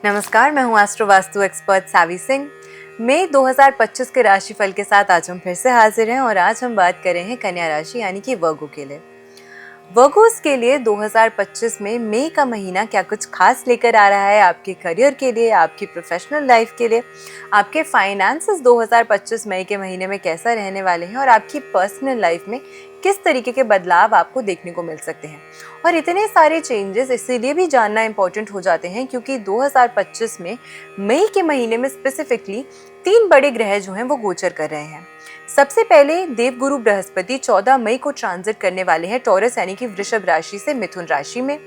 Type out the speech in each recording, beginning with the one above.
नमस्कार, मैं हूँ एस्ट्रो वास्तु एक्सपर्ट सावी सिंह। मई 2025 के राशिफल के साथ आज हम फिर से हाजिर हैं और आज हम बात कर रहे हैं कन्या राशि यानी कि वर्गो के लिए। वर्गोस के लिए 2025 में मई का महीना क्या कुछ खास लेकर आ रहा है आपके करियर के लिए, आपकी प्रोफेशनल लाइफ के लिए, आपके फाइनेंसेस 2025 मई के महीने में कैसा रहने वाले हैं और आपकी पर्सनल लाइफ में किस तरीके के बदलाव आपको देखने को मिल सकते हैं। और इतने सारे चेंजेस इसीलिए भी जानना इम्पोर्टेंट हो जाते हैं क्योंकि 2025 में मई के महीने में स्पेसिफिकली 3 बड़े ग्रह जो हैं वो गोचर कर रहे हैं। सबसे पहले देवगुरु बृहस्पति 14 मई को ट्रांजिट करने वाले हैं टॉरस यानी कि वृषभ राशि से मिथुन राशि में।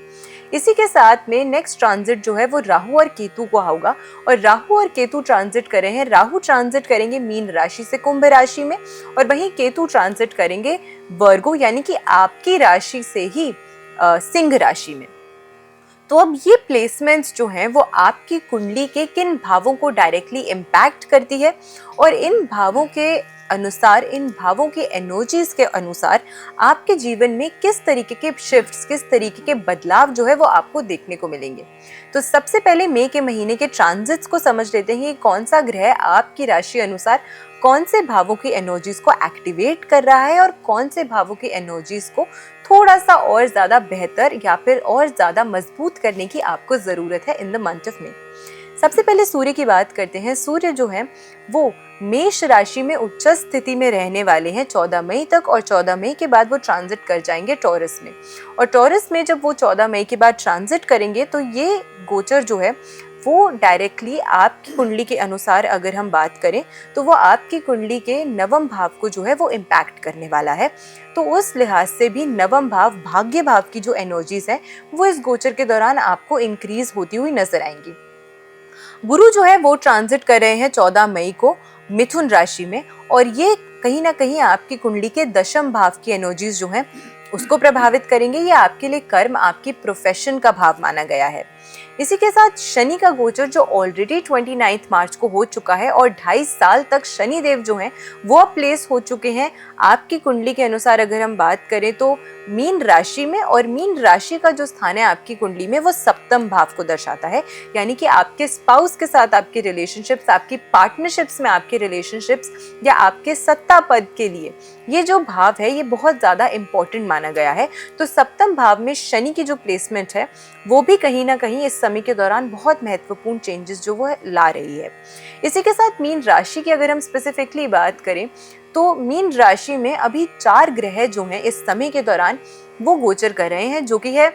इसी के साथ में नेक्स्ट ट्रांजिट जो है वो राहु और केतु को होगा और राहु और केतु ट्रांजिट कर रहे हैं। राहु ट्रांजिट करेंगे मीन राशि से कुंभ राशि में और वहीं केतु ट्रांजिट करेंगे वर्गो यानी कि आपकी राशि से ही सिंह राशि में। तो अब ये प्लेसमेंट्स जो हैं वो आपकी कुंडली के किन भावों को डायरेक्टली इम्पैक्ट करती है और इन भावों के अनुसार, इन भावों की एनर्जीज के अनुसार आपके जीवन में किस तरीके के शिफ्ट्स, किस तरीके के बदलाव जो है वो आपको देखने को मिलेंगे। तो सबसे पहले मई के महीने के ट्रांजिट्स को समझ लेते हैं कि कौन सा ग्रह आपकी राशि अनुसार कौन से भावों की एनर्जीज को एक्टिवेट कर रहा है और कौन से भावों की एनर्जीज को थोड़ा सा और ज्यादा बेहतर या फिर और ज्यादा मजबूत करने की आपको जरूरत है in the month of May. सबसे पहले सूर्य की बात करते हैं। सूर्य जो है वो मेष राशि में उच्च स्थिति में रहने वाले हैं 14 मई तक और 14 मई के बाद वो ट्रांजिट कर जाएंगे टॉरस में। और टॉरस में जब वो 14 मई के बाद ट्रांजिट करेंगे तो ये गोचर जो है वो डायरेक्टली आपकी कुंडली के अनुसार अगर हम बात करें तो वो आपकी कुंडली के नवम भाव को जो है वो इम्पैक्ट करने वाला है। तो उस लिहाज से भी नवम भाव, भाग्य भाव की जो एनर्जीज है वो इस गोचर के दौरान आपको इंक्रीज होती हुई नजर आएंगी। गुरु जो है वो ट्रांजिट कर रहे हैं 14 मई को मिथुन राशि में और ये कहीं ना कहीं आपकी कुंडली के दशम भाव की एनर्जीज जो है उसको प्रभावित करेंगे। ये आपके लिए कर्म, आपकी प्रोफेशन का भाव माना गया है। इसी के साथ शनि का गोचर जो ऑलरेडी 29 मार्च को हो चुका है और 2.5 साल तक शनि देव जो हैं वो अब प्लेस हो चुके हैं आपकी कुंडली के अनुसार। अगर हम बात करें तो मीन राशि में, और मीन राशि का जो स्थान है आपकी कुंडली में वो सप्तम भाव को दर्शाता है, यानी कि आपके स्पाउस के साथ आपके रिलेशनशिप्स, आपकी पार्टनरशिप्स में आपके रिलेशनशिप्स या आपके सत्ता पद के लिए ये जो भाव है ये बहुत ज्यादा इंपॉर्टेंट माना गया है। तो सप्तम भाव में शनि की जो प्लेसमेंट है वो भी कहीं ना कहीं इस समय के दौरान बहुत महत्वपूर्ण चेंजेस जो वो ला रही है। इसी के साथ मीन राशि की अगर हम स्पेसिफिकली बात करें तो मीन राशि में अभी 4 ग्रह जो हैं इस समय के दौरान वो गोचर कर रहे हैं, जो कि है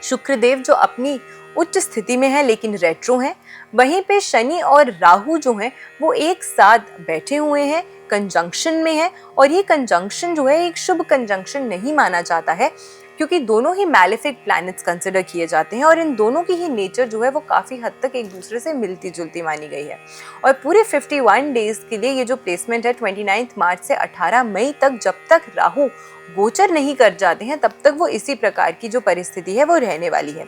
शुक्रदेव जो अपनी उच्च स्थिति में है लेकिन रेट्रो हैं। वहीं पे शनि और राहु जो हैं वो एक साथ बैठे हुए हैं, कंजंक्शन में है और ये कंजंक्शन जो है एक शुभ कंजंक्शन नहीं माना जाता है क्योंकि दोनों ही मैलेफिक प्लैनेट्स कंसिडर किए जाते हैं और इन दोनों की ही नेचर जो है वो काफ़ी हद तक एक दूसरे से मिलती जुलती मानी गई है। और पूरे 51 डेज के लिए ये जो प्लेसमेंट है 29 मार्च से 18 मई तक, जब तक राहु गोचर नहीं कर जाते हैं तब तक वो इसी प्रकार की जो परिस्थिति है वो रहने वाली है।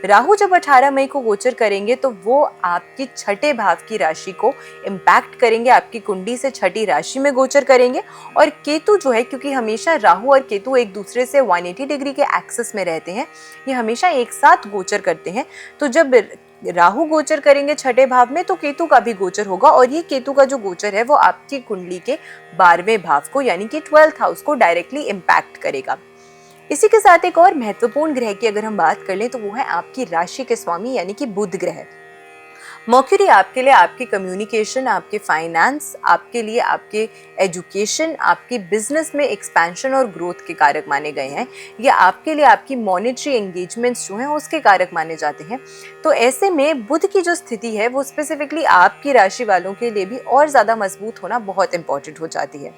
राहु जब 18 मई को गोचर करेंगे तो वो आपकी छठे भाव की राशि को इम्पैक्ट करेंगे, आपकी कुंडली से छठी राशि में गोचर करेंगे। और केतु जो है, क्योंकि हमेशा राहु और केतु एक दूसरे से 180 डिग्री के एक्सिस में रहते हैं, ये हमेशा एक साथ गोचर करते हैं, तो जब राहु गोचर करेंगे छठे भाव में तो केतु का भी गोचर होगा और ये केतु का जो गोचर है वो आपकी कुंडली के 12वें भाव को यानी कि 12th हाउस को डायरेक्टली इम्पैक्ट करेगा। इसी के साथ एक और महत्वपूर्ण ग्रह की अगर हम बात कर लें तो वो है आपकी राशि के स्वामी यानी कि बुध ग्रह। मर्क्यूरी आपके लिए आपके कम्युनिकेशन, आपके फाइनेंस, आपके लिए आपके एजुकेशन, आपकी बिजनेस में एक्सपेंशन और ग्रोथ के कारक माने गए हैं, या आपके लिए आपकी मॉनेटरी एंगेजमेंट्स जो हैं उसके कारक माने जाते हैं। तो ऐसे में बुध की जो स्थिति है वो स्पेसिफिकली आपकी राशि वालों के लिए भी और ज़्यादा मजबूत होना बहुत इंपॉर्टेंट हो जाती है।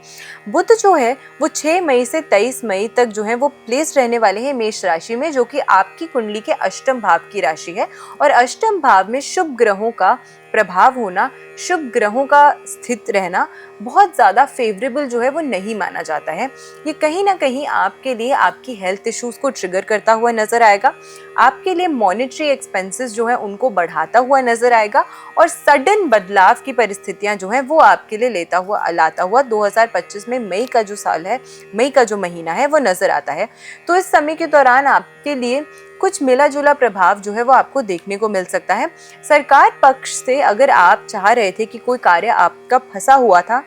बुध जो है वो 6 मई से 23 मई तक जो है वो प्लेस रहने वाले हैं मेष राशि में, जो कि आपकी कुंडली के अष्टम भाव की राशि है और अष्टम भाव में शुभ ग्रहों का प्रभाव होना, शुभ ग्रहों का स्थित रहना बहुत ज़्यादा फेवरेबल जो है वो नहीं माना जाता है। ये कहीं ना कहीं आपके लिए आपकी हेल्थ इश्यूज़ को ट्रिगर करता हुआ नज़र आएगा, आपके लिए मॉनेटरी एक्सपेंसेस जो है उनको बढ़ाता हुआ नज़र आएगा और सडन बदलाव की परिस्थितियां जो है वो आपके लिए लाता हुआ 2025 में मई का जो साल है, मई का जो महीना है वो नज़र आता है। तो इस समय के दौरान आपके लिए कुछ मिला जुला प्रभाव जो है वो आपको देखने को मिल सकता है। सरकार पक्ष से अगर आप चाह रहे थे कि कोई कार्य आपका फंसा हुआ था,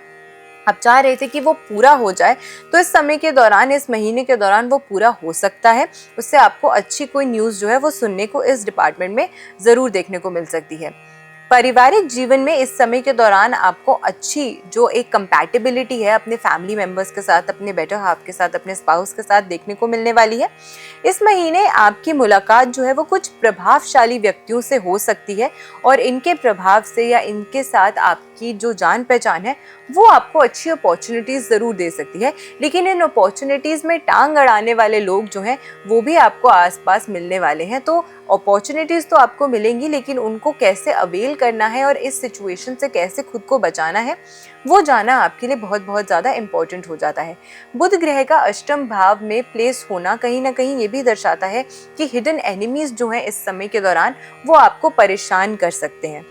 आप चाह रहे थे कि वो पूरा हो जाए, तो इस समय के दौरान, इस महीने के दौरान वो पूरा हो सकता है। उससे आपको अच्छी कोई न्यूज़ जो है वो सुनने को इस डिपार्टमेंट में ज़रूर देखने को मिल सकती है। पारिवारिक जीवन में इस समय के दौरान आपको अच्छी जो एक कंपैटिबिलिटी है अपने फैमिली मेंबर्स के साथ, अपने बेटर हाफ के साथ, अपने स्पाउस के साथ देखने को मिलने वाली है। इस महीने आपकी मुलाकात जो है वो कुछ प्रभावशाली व्यक्तियों से हो सकती है और इनके प्रभाव से या इनके साथ आपकी जो जान पहचान है वो आपको अच्छी अपॉर्चुनिटीज़ ज़रूर दे सकती है। लेकिन इन अपॉर्चुनिटीज़ में टांग अड़ाने वाले लोग जो हैं वो भी आपको आसपास मिलने वाले हैं। तो अपॉर्चुनिटीज़ तो आपको मिलेंगी, लेकिन उनको कैसे अवेल करना है और इस सिचुएशन से कैसे खुद को बचाना है वो जानना आपके लिए बहुत बहुत ज़्यादा इम्पोर्टेंट हो जाता है। बुध ग्रह का अष्टम भाव में प्लेस होना कहीं ना कहीं ये भी दर्शाता है कि हिडन एनिमीज जो हैं इस समय के दौरान वो आपको परेशान कर सकते हैं।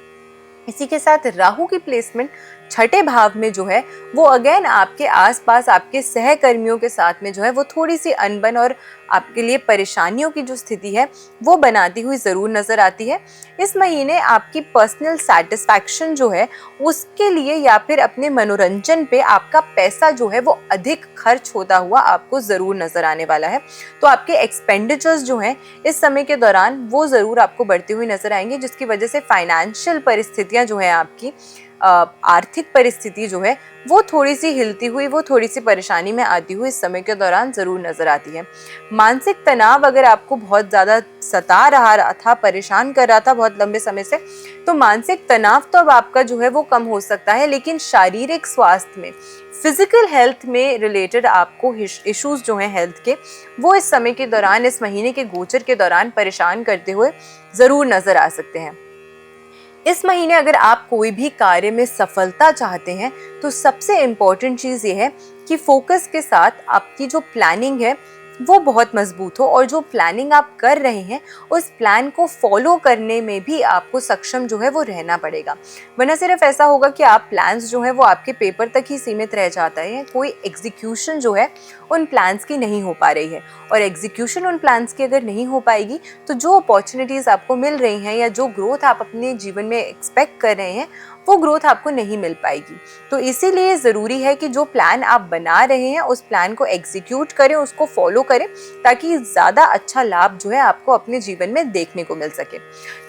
इसी के साथ राहु की प्लेसमेंट छठे भाव में जो है वो अगेन आपके आसपास आपके सहकर्मियों के साथ में जो है वो थोड़ी सी अनबन और आपके लिए परेशानियों की जो स्थिति है वो बनाती हुई ज़रूर नज़र आती है। इस महीने आपकी पर्सनल सेटिस्फैक्शन जो है उसके लिए या फिर अपने मनोरंजन पे आपका पैसा जो है वो अधिक खर्च होता हुआ आपको ज़रूर नज़र आने वाला है। तो आपके एक्सपेंडिचर्स जो हैं इस समय के दौरान वो ज़रूर आपको बढ़ती हुई नज़र आएंगी, जिसकी वजह से फाइनेंशियल परिस्थितियाँ जो है आपकी आर्थिक परिस्थिति जो है वो थोड़ी सी हिलती हुई, वो थोड़ी सी परेशानी में आती हुई इस समय के दौरान ज़रूर नज़र आती है। मानसिक तनाव अगर आपको बहुत ज़्यादा सता रहा था, परेशान कर रहा था बहुत लंबे समय से, तो मानसिक तनाव तो अब आपका जो है वो कम हो सकता है। लेकिन शारीरिक स्वास्थ्य में, फिजिकल हेल्थ में रिलेटेड आपको इश्यूज जो हैं हेल्थ के वो इस समय के दौरान, इस महीने के गोचर के दौरान परेशान करते हुए ज़रूर नज़र आ सकते हैं। इस महीने अगर आप कोई भी कार्य में सफलता चाहते हैं तो सबसे इम्पॉर्टेंट चीज़ ये है कि फोकस के साथ आपकी जो प्लानिंग है वो बहुत मजबूत हो और जो प्लानिंग आप कर रहे हैं उस प्लान को फॉलो करने में भी आपको सक्षम जो है वो रहना पड़ेगा। वरना सिर्फ ऐसा होगा कि आप प्लान्स जो है वो आपके पेपर तक ही सीमित रह जाता है, कोई एग्जीक्यूशन जो है उन प्लान्स की नहीं हो पा रही है। और एग्जीक्यूशन उन प्लान्स की अगर नहीं हो पाएगी तो जो अपॉर्चुनिटीज़ आपको मिल रही हैं या जो ग्रोथ आप अपने जीवन में एक्सपेक्ट कर रहे हैं वो ग्रोथ आपको नहीं मिल पाएगी। तो इसीलिए ज़रूरी है कि जो प्लान आप बना रहे हैं उस प्लान को एग्जीक्यूट करें, उसको फॉलो करें, ताकि ज़्यादा अच्छा लाभ जो है आपको अपने जीवन में देखने को मिल सके।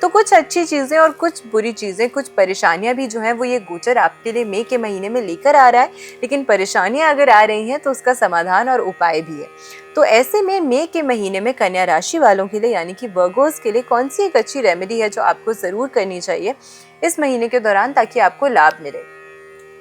तो कुछ अच्छी चीज़ें और कुछ बुरी चीज़ें, कुछ परेशानियां भी जो हैं वो ये गोचर आपके लिए मई के महीने में लेकर आ रहा है। लेकिन परेशानियां अगर आ रही हैं तो उसका समाधान और उपाय भी है। तो ऐसे में मई के महीने में कन्या राशि वालों के लिए यानी कि वर्गोस के लिए कौन सी एक अच्छी रेमेडी है जो आपको ज़रूर करनी चाहिए इस महीने के दौरान ताकि आपको लाभ मिले?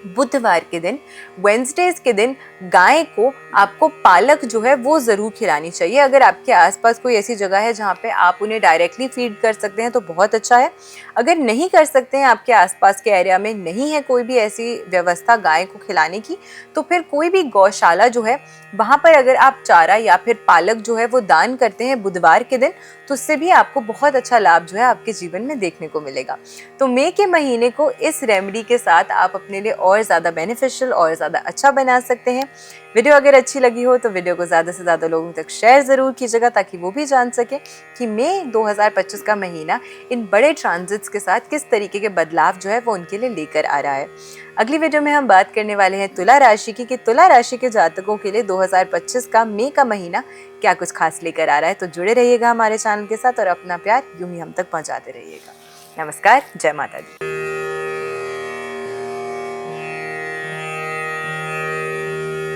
बुधवार के दिन, वेंसडेज के दिन गाय को आपको पालक जो है वो ज़रूर खिलानी चाहिए। अगर आपके आसपास कोई ऐसी जगह है जहाँ पे आप उन्हें डायरेक्टली फीड कर सकते हैं तो बहुत अच्छा है। अगर नहीं कर सकते हैं, आपके आसपास के एरिया में नहीं है कोई भी ऐसी व्यवस्था गाय को खिलाने की, तो फिर कोई भी गौशाला जो है वहाँ पर अगर आप चारा या फिर पालक जो है वो दान करते हैं बुधवार के दिन, तो उससे भी आपको बहुत अच्छा लाभ जो है आपके जीवन में देखने को मिलेगा। तो मई के महीने को इस रेमेडी के साथ आप अपने लिए और ज़्यादा बेनिफिशियल और ज़्यादा अच्छा बना सकते हैं। वीडियो अगर अच्छी लगी हो तो वीडियो को ज़्यादा से ज़्यादा लोगों तक शेयर ज़रूर कीजिएगा ताकि वो भी जान सके कि मई 2025 का महीना इन बड़े ट्रांजिट्स के साथ किस तरीके के बदलाव जो है वो उनके लिए लेकर आ रहा है। अगली वीडियो में हम बात करने वाले हैं तुला राशि की, कि तुला राशि के जातकों के लिए 2025 का मई का महीना क्या कुछ खास लेकर आ रहा है। तो जुड़े रहिएगा हमारे चैनल के साथ और अपना प्यार यूं ही हम तक पहुंचाते रहिएगा। नमस्कार, जय माता दी।